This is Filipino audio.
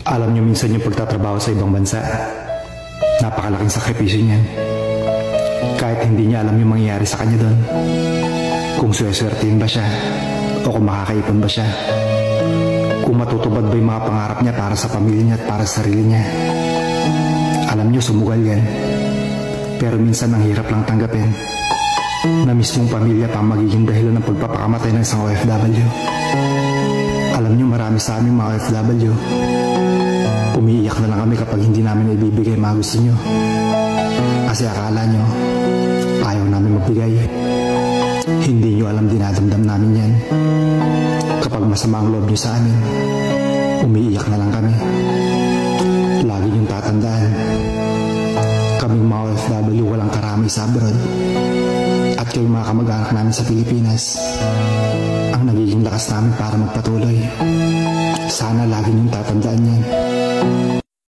Alam niyo minsan yung pagtatrabaho sa ibang bansa, napakalaking sakripisyo niyan. Kahit hindi niya alam yung mangyayari sa kanya doon. Kung suweswertein ba siya, o kung makakaipon ba siya. Kung matutupad ba yung mga pangarap niya para sa pamilya niya at para sa sarili niya. Alam niyo, sumugal yan. Pero minsan ang hirap lang tanggapin na mismong pamilya pa magiging dahilan ng pagpapakamatay ng isang OFW. Alam niyo, marami sa aming mga OFW, umiiyak na lang kami kapag hindi namin ibibigay mga gusto niyo. Kasi akala niyo, ayaw namin magbigay. Hindi niyo alam, dinadamdam namin yan. Kapag masama ang loob niyo sa amin, umiiyak na lang kami. Lagi niyong tatandaan, kaming mga OFW walang karami sa abroad. At kayong mga kamag-anak namin sa Pilipinas, ang nagiging lakas namin para magpatuloy. Sana lagi niyong tatandaan yan.